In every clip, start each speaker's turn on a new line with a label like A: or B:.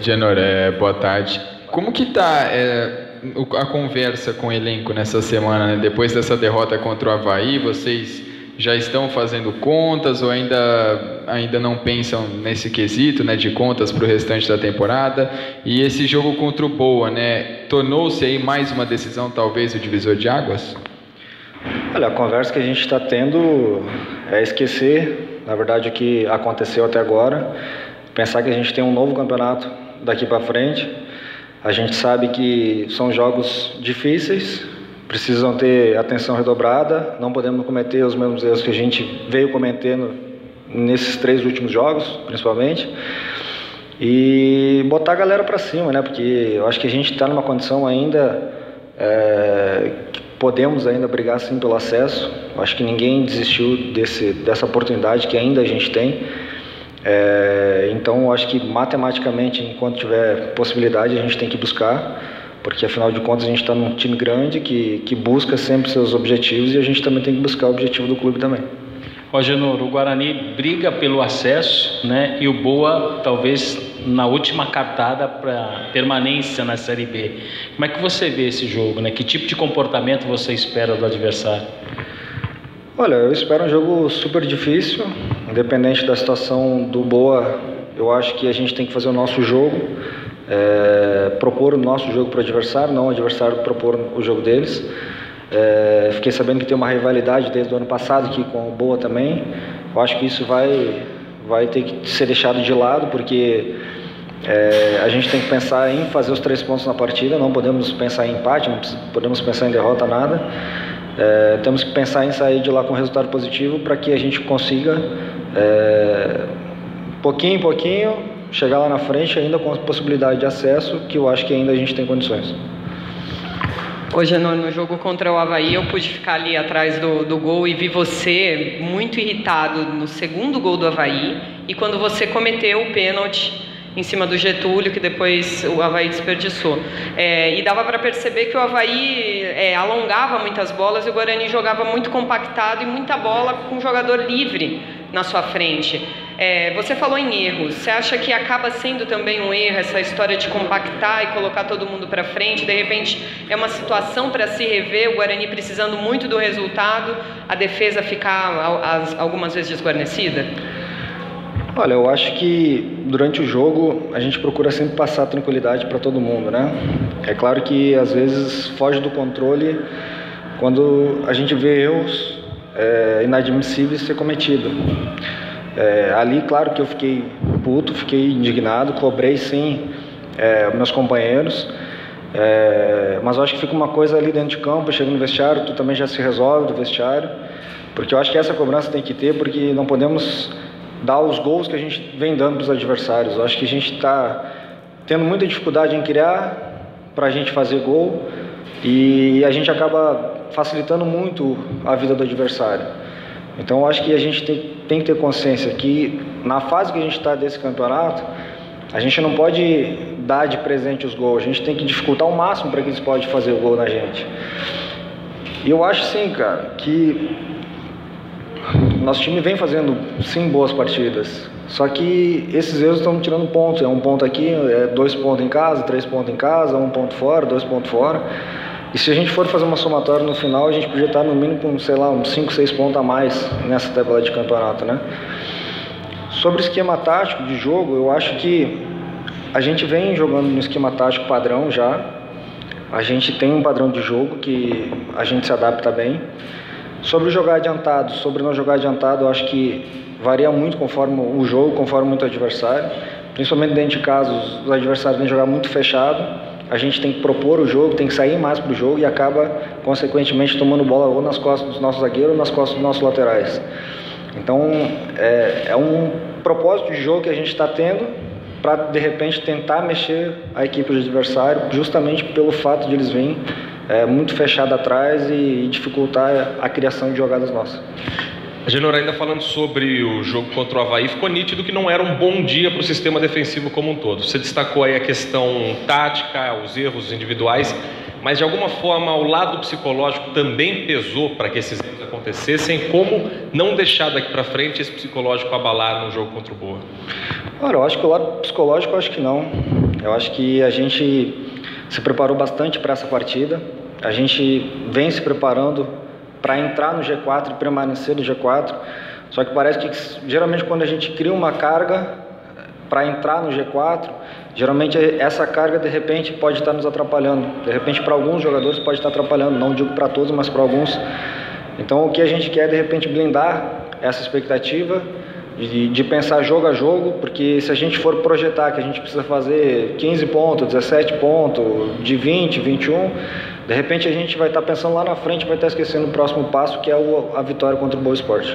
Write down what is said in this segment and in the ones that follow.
A: Agenor, boa tarde. Como que tá a conversa com o elenco nessa semana, né? Depois dessa derrota contra o Avaí, vocês já estão fazendo contas ou ainda não pensam nesse quesito, né, de contas para o restante da temporada? E esse jogo contra o Boa, né, tornou-se aí mais uma decisão, talvez o divisor de águas?
B: Olha, a conversa que a gente está tendo é esquecer, na verdade, o que aconteceu até agora, pensar que a gente tem um novo campeonato daqui para frente. A gente sabe que são jogos difíceis, precisam ter atenção redobrada, não podemos cometer os mesmos erros que a gente veio cometendo nesses 3 últimos jogos, principalmente, e botar a galera para cima, né? Porque eu acho que a gente está numa condição ainda que podemos ainda brigar sim pelo acesso. Eu acho que ninguém desistiu dessa oportunidade que ainda a gente tem. Então eu acho que matematicamente, enquanto tiver possibilidade, a gente tem que buscar, porque afinal de contas a gente está num time grande que busca sempre seus objetivos, e a gente também tem que buscar o objetivo do clube também.
C: Agenor, o Guarani briga pelo acesso, né? E o Boa talvez na última cartada para permanência na Série B. Como é que você vê esse jogo, né? Que tipo de comportamento você espera do adversário?
B: Olha, eu espero um jogo super difícil, independente da situação do Boa. Eu acho que a gente tem que fazer o nosso jogo, propor o nosso jogo para o adversário, não o adversário propor o jogo deles. Fiquei sabendo que tem uma rivalidade desde o ano passado aqui com o Boa também. Eu acho que isso vai ter que ser deixado de lado, porque a gente tem que pensar em fazer os 3 pontos na partida, não podemos pensar em empate, não podemos pensar em derrota, nada. Temos que pensar em sair de lá com resultado positivo para que a gente consiga, pouquinho em pouquinho, chegar lá na frente ainda com possibilidade de acesso, que eu acho que ainda a gente tem condições.
D: Hoje no jogo contra o Avaí eu pude ficar ali atrás do gol e vi você muito irritado no segundo gol do Avaí e quando você cometeu o pênalti em cima do Getúlio, que depois o Avaí desperdiçou. E dava para perceber que o Avaí alongava muitas bolas e o Guarani jogava muito compactado e muita bola com um jogador livre na sua frente. Você falou em erros. Você acha que acaba sendo também um erro essa história de compactar e colocar todo mundo para frente? De repente é uma situação para se rever, o Guarani precisando muito do resultado, a defesa ficar algumas vezes desguarnecida?
B: Olha, eu acho que durante o jogo a gente procura sempre passar tranquilidade para todo mundo, né? É claro que às vezes foge do controle quando a gente vê erros inadmissíveis ser cometido. Ali, claro que eu fiquei puto, fiquei indignado, cobrei sim meus companheiros, mas eu acho que fica uma coisa ali dentro de campo, chega no vestiário, tu também já se resolve do vestiário, porque eu acho que essa cobrança tem que ter, porque não podemos dar os gols que a gente vem dando para os adversários. Eu acho que a gente está tendo muita dificuldade em criar para a gente fazer gol e a gente acaba facilitando muito a vida do adversário. Então eu acho que a gente tem que ter consciência que na fase que a gente está desse campeonato, a gente não pode dar de presente os gols, a gente tem que dificultar ao máximo para que eles possam fazer o gol na gente. E eu acho sim, cara, que nosso time vem fazendo sim boas partidas, só que esses erros estão tirando pontos. Um ponto aqui, 2 pontos em casa, 3 pontos em casa, 1 ponto fora, 2 pontos fora. E se a gente for fazer uma somatória no final, a gente podia estar no mínimo com, sei lá, uns 5, 6 pontos a mais nessa tabela de campeonato, né? Sobre o esquema tático de jogo, eu acho que a gente vem jogando no esquema tático padrão já. A gente tem um padrão de jogo que a gente se adapta bem. Sobre jogar adiantado, sobre não jogar adiantado, eu acho que varia muito conforme o jogo, conforme muito o adversário. Principalmente dentro de casa, os adversários vêm jogar muito fechado. A gente tem que propor o jogo, tem que sair mais para o jogo e acaba, consequentemente, tomando bola ou nas costas dos nossos zagueiros ou nas costas dos nossos laterais. Então, é um propósito de jogo que a gente está tendo para, de repente, tentar mexer a equipe do adversário, justamente pelo fato de eles virem muito fechado atrás e dificultar a criação de jogadas nossas.
E: Agenor, ainda falando sobre o jogo contra o Avaí, ficou nítido que não era um bom dia para o sistema defensivo como um todo. Você destacou aí a questão tática, os erros individuais, mas de alguma forma o lado psicológico também pesou para que esses erros acontecessem. Como não deixar daqui para frente esse psicológico abalar no jogo contra o Boa?
B: Olha, eu acho que o lado psicológico, eu acho que não. Eu acho que a gente se preparou bastante para essa partida. A gente vem se preparando para entrar no G4 e permanecer no G4. Só que parece que geralmente quando a gente cria uma carga para entrar no G4, geralmente essa carga de repente pode estar nos atrapalhando. De repente para alguns jogadores pode estar atrapalhando, não digo para todos, mas para alguns. Então o que a gente quer é de repente blindar essa expectativa de pensar jogo a jogo, porque se a gente for projetar que a gente precisa fazer 15 pontos, 17 pontos, de 20, 21, de repente a gente vai estar pensando lá na frente, vai estar esquecendo o próximo passo, que é a vitória contra o Boa Esporte.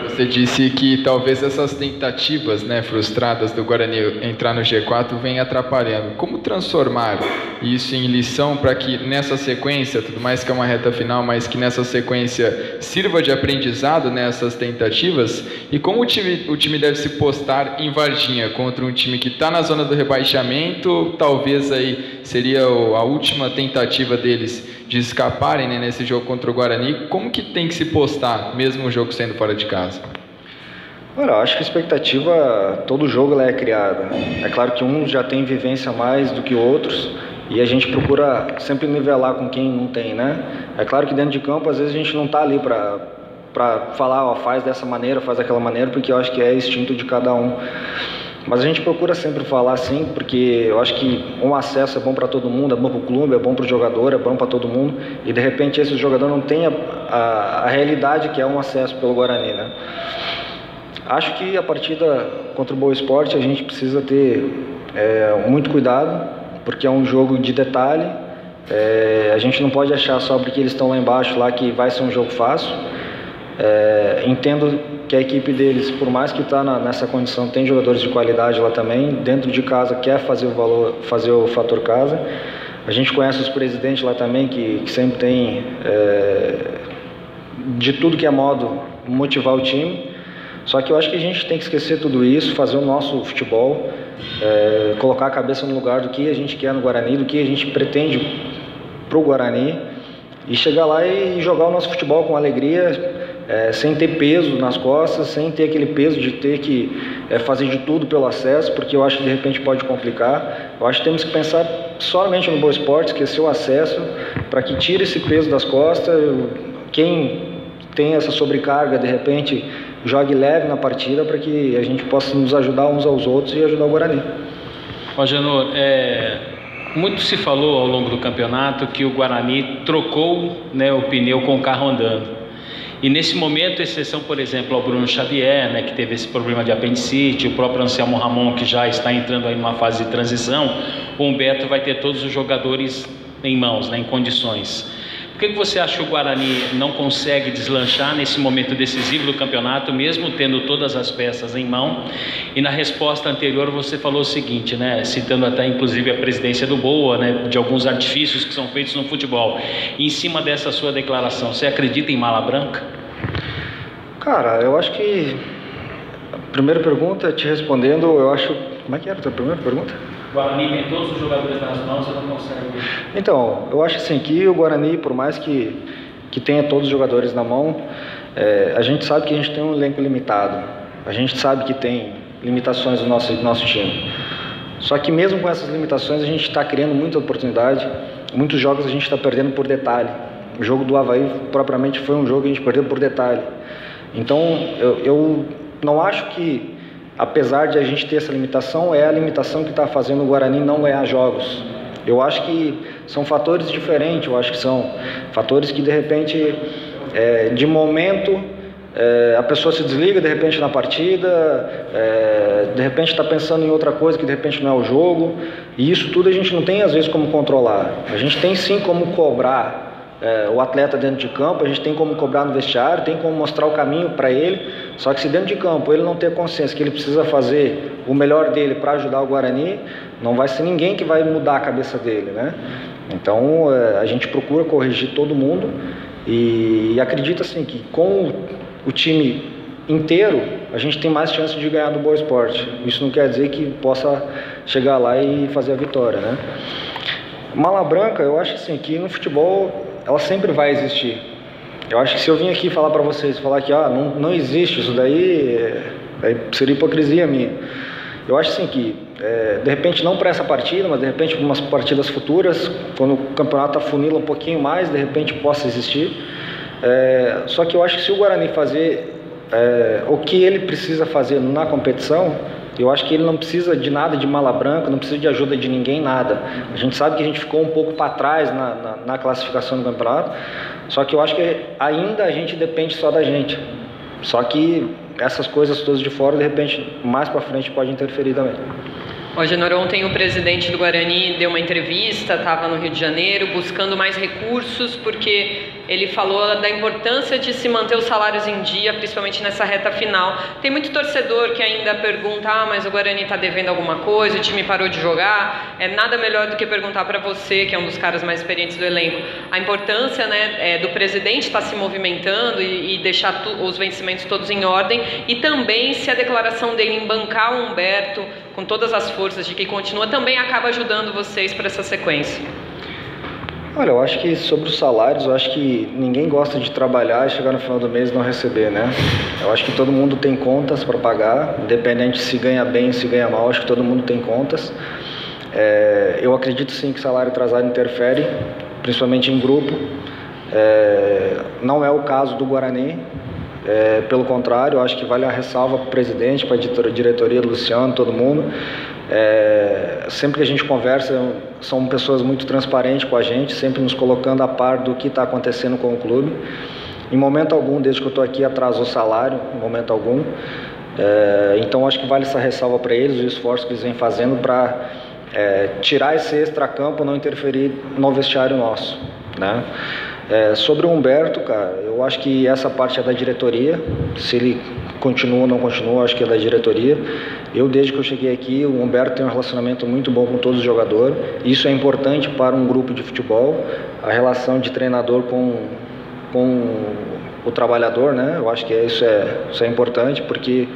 A: Você disse que talvez essas tentativas, né, frustradas do Guarani entrar no G4 venham atrapalhando. Como transformar isso em lição para que nessa sequência, tudo mais que é uma reta final, mas que nessa sequência sirva de aprendizado nessas tentativas? E como o time deve se postar em Varginha contra um time que está na zona do rebaixamento? Talvez aí seria a última tentativa deles de escaparem, né, nesse jogo contra o Guarani. Como que tem que se postar, mesmo o jogo sendo fora de casa?
B: Olha, eu acho que a expectativa, todo jogo ela é criada. É claro que uns já têm vivência mais do que outros e a gente procura sempre nivelar com quem não tem, né? É claro que dentro de campo, às vezes a gente não está ali para falar, ó, faz dessa maneira, faz daquela maneira, porque eu acho que é instinto de cada um. Mas a gente procura sempre falar assim, porque eu acho que um acesso é bom para todo mundo, é bom para o clube, é bom para o jogador, é bom para todo mundo. E de repente esse jogador não tem a realidade que é um acesso pelo Guarani, né? Acho que a partida contra o Boa Esporte a gente precisa ter muito cuidado, porque é um jogo de detalhe. A gente não pode achar só porque eles estão lá embaixo lá que vai ser um jogo fácil. Entendo que a equipe deles, por mais que está nessa condição, tem jogadores de qualidade lá também. Dentro de casa quer fazer o fator casa. A gente conhece os presidentes lá também que sempre tem de tudo que é modo motivar o time. Só que eu acho que a gente tem que esquecer tudo isso, fazer o nosso futebol, colocar a cabeça no lugar do que a gente quer no Guarani, do que a gente pretende para o Guarani e chegar lá e jogar o nosso futebol com alegria, sem ter peso nas costas, sem ter aquele peso de ter que fazer de tudo pelo acesso, porque eu acho que de repente pode complicar. Eu acho que temos que pensar somente no Boa Esporte, esquecer o acesso, para que tire esse peso das costas. Quem tem essa sobrecarga, de repente, jogue leve na partida, para que a gente possa nos ajudar uns aos outros e ajudar o Guarani.
C: Agenor, muito se falou ao longo do campeonato que o Guarani trocou, né, o pneu com o carro andando. E nesse momento, exceção, por exemplo, ao Bruno Xavier, né, que teve esse problema de apendicite, o próprio Anselmo Ramon, que já está entrando aí numa fase de transição, o Humberto vai ter todos os jogadores em mãos, né, em condições. Por que você acha que o Guarani não consegue deslanchar nesse momento decisivo do campeonato, mesmo tendo todas as peças em mão? E na resposta anterior você falou o seguinte, né, citando até inclusive a presidência do Boa, né, de alguns artifícios que são feitos no futebol. E em cima dessa sua declaração, você acredita em mala branca?
B: Cara, eu acho que a primeira pergunta, te respondendo, eu acho... Como é que era a tua primeira pergunta?
C: O Guarani tem todos os jogadores nas mãos, você não consegue...
B: Então, eu acho assim que o Guarani, por mais que tenha todos os jogadores na mão, a gente sabe que a gente tem um elenco limitado. A gente sabe que tem limitações no nosso time. Só que mesmo com essas limitações, a gente está criando muita oportunidade. Muitos jogos a gente está perdendo por detalhe. O jogo do Avaí, propriamente, foi um jogo que a gente perdeu por detalhe. Então, eu não acho que, apesar de a gente ter essa limitação, é a limitação que está fazendo o Guarani não ganhar jogos. Eu acho que são fatores diferentes, eu acho que são fatores que, de repente, de momento, a pessoa se desliga, de repente, na partida, de repente está pensando em outra coisa que, de repente, não é o jogo, e isso tudo a gente não tem, às vezes, como controlar. A gente tem, sim, como cobrar o atleta dentro de campo, a gente tem como cobrar no vestiário, tem como mostrar o caminho para ele, só que se dentro de campo ele não ter consciência que ele precisa fazer o melhor dele para ajudar o Guarani, não vai ser ninguém que vai mudar a cabeça dele, né? Então a gente procura corrigir todo mundo e acredita assim que com o time inteiro a gente tem mais chance de ganhar do Boa Esporte. Isso não quer dizer que possa chegar lá e fazer a vitória, né? Mala branca, eu acho assim que no futebol ela sempre vai existir. Eu acho que se eu vim aqui falar para vocês, falar que não existe isso daí seria hipocrisia minha. Eu acho assim que, de repente, não para essa partida, mas de repente para umas partidas futuras, quando o campeonato afunila um pouquinho mais, de repente possa existir. Só que eu acho que se o Guarani fazer o que ele precisa fazer na competição, eu acho que ele não precisa de nada de mala branca, não precisa de ajuda de ninguém, nada. A gente sabe que a gente ficou um pouco para trás na classificação do campeonato, só que eu acho que ainda a gente depende só da gente. Só que essas coisas todas de fora, de repente, mais para frente pode interferir também.
D: Agenor, ontem o presidente do Guarani deu uma entrevista, estava no Rio de Janeiro, buscando mais recursos, porque ele falou da importância de se manter os salários em dia, principalmente nessa reta final. Tem muito torcedor que ainda pergunta, mas o Guarani está devendo alguma coisa, o time parou de jogar. É nada melhor do que perguntar para você, que é um dos caras mais experientes do elenco, a importância, né, do presidente estar se movimentando e deixar os vencimentos todos em ordem, e também se a declaração dele em bancar o Humberto com todas as forças de que continua, também acaba ajudando vocês para essa sequência.
B: Olha, eu acho que sobre os salários, eu acho que ninguém gosta de trabalhar e chegar no final do mês e não receber, né? Eu acho que todo mundo tem contas para pagar, independente se ganha bem, se ganha mal, acho que todo mundo tem contas. Eu acredito sim que salário atrasado interfere, principalmente em grupo. Não é o caso do Guarani. Pelo contrário, eu acho que vale a ressalva para o presidente, para a diretoria do Luciano, todo mundo. Sempre que a gente conversa, são pessoas muito transparentes com a gente, sempre nos colocando a par do que está acontecendo com o clube. Em momento algum, desde que eu estou aqui, atrasou salário, em momento algum. Então, acho que vale essa ressalva para eles, o esforço que eles vêm fazendo para tirar esse extracampo, não interferir no vestiário nosso, né? Sobre o Humberto, cara, eu acho que essa parte é da diretoria. Se ele continua ou não continua, acho que é da diretoria. Desde que eu cheguei aqui, o Humberto tem um relacionamento muito bom com todos os jogadores. Isso é importante para um grupo de futebol, a relação de treinador com o trabalhador, né? Eu acho que isso é importante, porque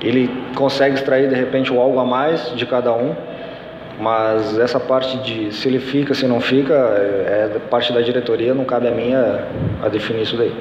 B: ele consegue extrair, de repente, o algo a mais de cada um. Mas essa parte de se ele fica, se não fica, é parte da diretoria, não cabe a mim a definir isso daí.